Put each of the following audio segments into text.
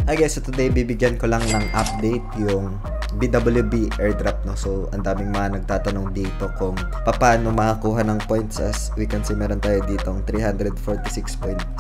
Guys, so today bibigyan ko lang ng update yung BWB airdrop, no. So ang daming mga nagtatanong dito kung paano makakuha ng points. As we can see, meron tayo ditong 346.69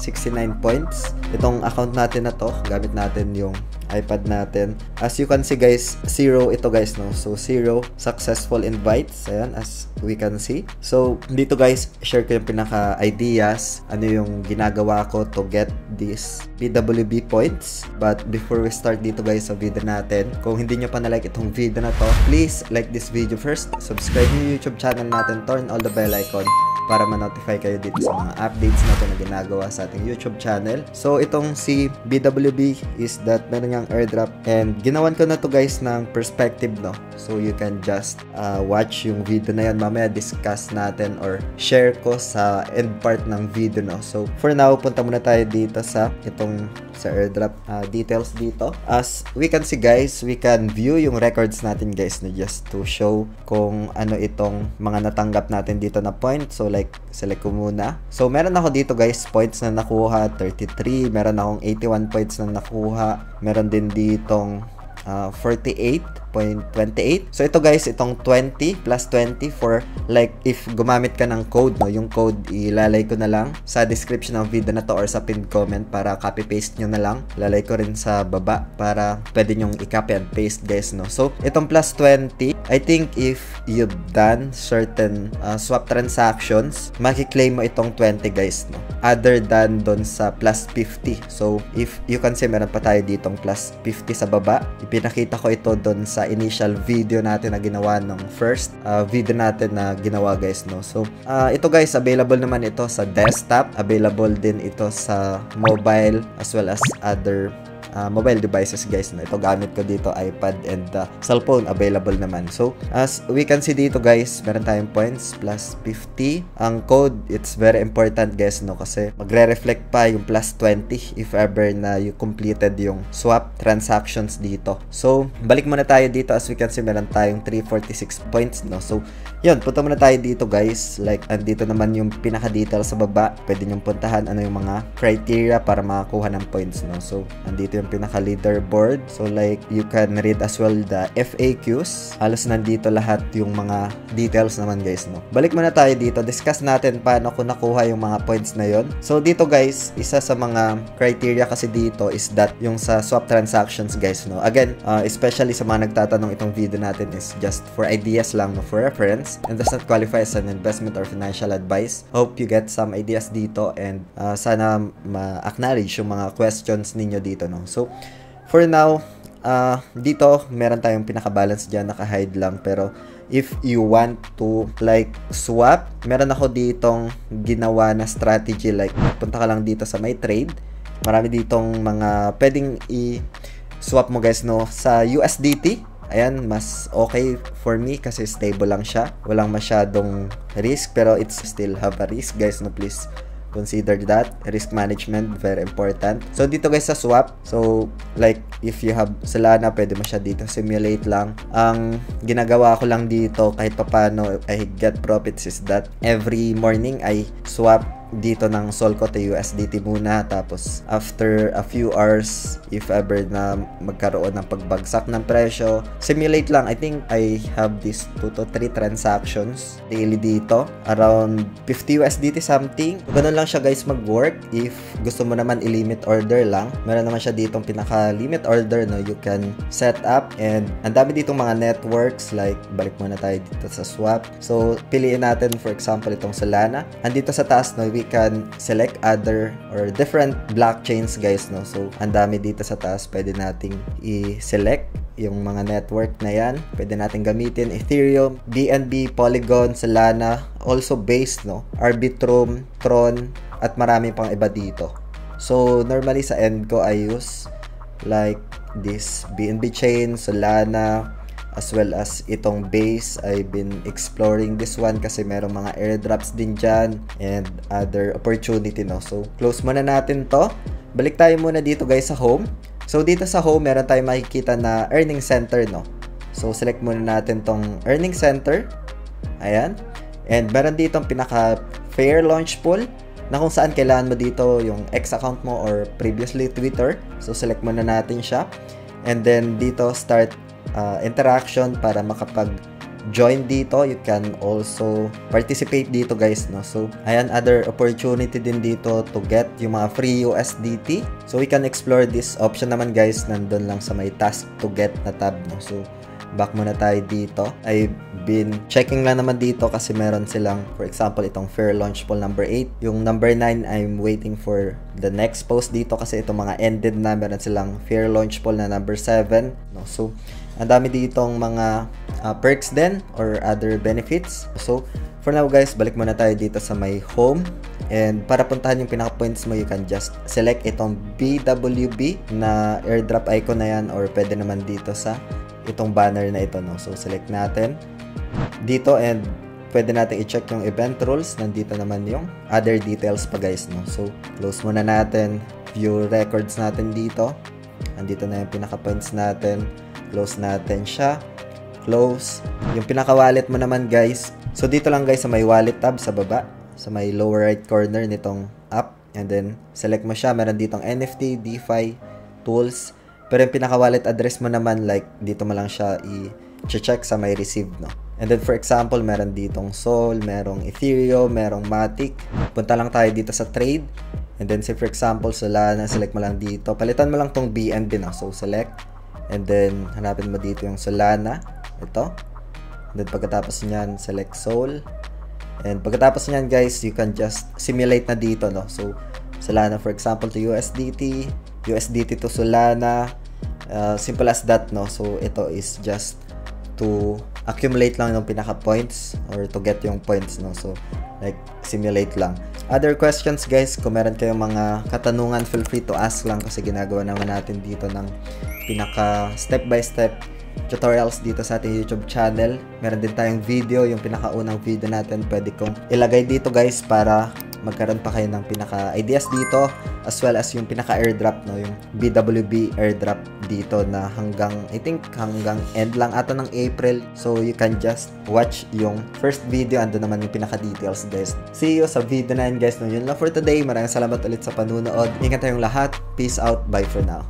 points. Itong account natin na to, gamit natin yung iPad natin. As you can see guys, 0 ito guys, no. So 0 successful invites. Ayan, as we can see. So dito guys, share ko yung pinaka ideas, ano yung ginagawa ko to get this BWB points. But before we start dito guys sa video natin, kung hindi nyo pa na-like itong video na to, please like this video first, subscribe yung YouTube channel natin, turn all the bell icon para ma-notify kayo dito sa mga updates natin na ginagawa sa ating YouTube channel. So itong si BWB is that meron niyang airdrop, and ginawan ko na to guys ng perspective, no. So you can just watch yung video na yan, mamaya discuss natin or share ko sa end part ng video, no. So for now, punta muna tayo dito sa itong sa airdrop details dito. As we can see guys, we can view yung records natin guys, no, just to show kung ano itong mga natanggap natin dito na point. So like, select ko muna. So meron ako dito guys, points na nakuha 33, meron akong 81 points na nakuha, meron din ditong 48.28. So ito guys, itong 20 plus 20 for like if gumamit ka ng code, no, yung code ilalay ko na lang sa description ng video na to or sa pinned comment para copy paste nyo na lang. Lalay ko rin sa baba para pwede nyong i-copy and paste guys, no. So itong plus 20, I think if you've done certain swap transactions, makiklaim mo itong 20 guys, no, other than don sa plus 50. So if you can see, meron pa tayo ditong plus 50 sa baba. Pinakita ko ito doon sa initial video natin na ginawa nung first video natin na ginawa guys, no. So ito guys, available naman ito sa desktop, available din ito sa mobile as well as other mobile devices guys, no. Ito gamit ko dito iPad and cellphone, available naman. So as we can see dito guys, meron tayong points plus 50. Ang code, it's very important guys, no, kasi magre-reflect pa yung plus 20 if ever na you completed yung swap transactions dito. So balik muna tayo dito. As we can see, meron tayong 346 points, no. So yun, punta muna tayo dito guys. Like andito naman yung pinaka-detail sa baba, pwede nyong puntahan ano yung mga criteria para makakuha ng points, no. So andito yung pinaka leaderboard. So like you can read as well the FAQs. Halos nandito lahat yung mga details naman guys, no. Balik muna tayo dito, discuss natin paano ko nakuha yung mga points na yon. So dito guys, isa sa mga criteria kasi dito is that yung sa swap transactions guys, no. Again, especially sa mga nagtatanong, itong video natin is just for ideas lang, no, for reference, and does not qualify as an investment or financial advice. Hope you get some ideas dito, and sana ma-acknowledge yung mga questions ninyo dito, no. So for now, dito meron tayong pinaka-balance dyan, naka-hide lang, pero if you want to like swap, meron ako ditong ginawa na strategy. Like punta ka lang dito sa my trade, marami ditong mga pwedeng i-swap mo guys, no, sa USDT. Ayan, mas okay for me kasi stable lang siya, walang masyadong risk, pero it's still have a risk guys, no. Please consider that. Risk management, very important. So dito guys sa swap, so like if you have Solana, pwede mo siya dito simulate lang. Ang ginagawa ko lang dito kahit papano I get profits is that every morning I swap dito ng Sol ko to USDT muna, tapos after a few hours, if ever na magkaroon ng pagbagsak ng presyo, simulate lang. I think I have this 2 to 3 transactions daily dito, around 50 USDT something. Ganun lang siya guys mag-work. If gusto mo naman i-limit order lang, meron naman siya ditong pinaka-limit order, no, you can set up, and ang dami ditong mga networks. Like balik muna tayo dito sa swap. So piliin natin for example itong Solana. Andito sa taas, no, we can select other or different blockchains guys, no. So ang dami dito sa taas, pwede nating i-select yung mga network na yan. Pwede natin gamitin Ethereum, BNB, Polygon, Solana, also Base, no, Arbitrum, Tron, at marami pang iba dito. So normally sa end ko I use like this BNB chain, Solana, as well as itong Base. I've been exploring this one kasi merong mga airdrops din dyan and other opportunity, no. So close muna natin to. Balik tayo muna dito guys sa home. So dito sa home, meron tayong makikita na earning center, no. So select muna natin tong earning center. Ayan. And meron dito ang pinaka fair launch pool. na kung saan kailangan mo dito yung X account mo or previously Twitter. So select muna natin siya. And then dito start interaction para makapag-join dito. You can also participate dito guys, no? So ayan, other opportunity din dito to get yung mga free USDT. So we can explore this option naman guys, nandun lang sa may task to get na tab, no? So back muna tayo dito. I've been checking lang naman dito kasi meron silang, for example, itong fair launch poll number 8. Yung number 9, I'm waiting for the next post dito kasi itong mga ended na. Meron silang fair launch poll na number 7. No? So, ang dami ditong mga perks din or other benefits. So, for now guys, balik muna tayo dito sa my home. And para puntahan yung pinaka-points mo, you can just select itong BWB na airdrop icon na yan, or pwede naman dito sa itong banner na ito, no? So select natin dito and pwede natin i-check yung event rules. Nandito naman yung other details pa guys, no? So close muna natin, view records natin dito. Andito na yung pinaka-points natin. Close natin siya. Close. Yung pinaka-wallet mo naman guys. So dito lang guys sa may wallet tab sa baba, sa may lower right corner nitong app. And then select mo siya. Meron ditong NFT, DeFi, tools. Pero yung pinaka-wallet address mo naman, like, dito mo lang siya i-check sa may receive, no? And then, for example, meron ditong Sol, merong Ethereum, merong Matic. Punta lang tayo dito sa trade. And then, say for example, Solana, select mo lang dito. Palitan mo lang tong BNB, no? So, select. And then, hanapin mo dito yung Solana. Ito. And then, pagkatapos nyan, select Sol. And pagkatapos nyan, guys, you can just simulate na dito, no? So, Solana, for example, to USDT. USDT to Solana, simple as that, no? So ito is just to accumulate lang yung pinaka points or to get yung points, no? So like simulate lang. Other questions guys, kung meron kayong mga katanungan, feel free to ask lang kasi ginagawa naman natin dito ng pinaka step by step tutorials dito sa ating YouTube channel. Meron din tayong video, yung pinakaunang video natin pwede kong ilagay dito guys para magkaroon pa kayo ng pinaka ideas dito, as well as yung pinaka airdrop, no, yung BWB airdrop dito na hanggang, I think hanggang end lang ata ng April. So you can just watch yung first video, ando naman yung pinaka details guys. See you sa video na yun guys, no. Yun lang for today. Maraming salamat ulit sa panunood. Ingat tayong lahat. Peace out. Bye for now.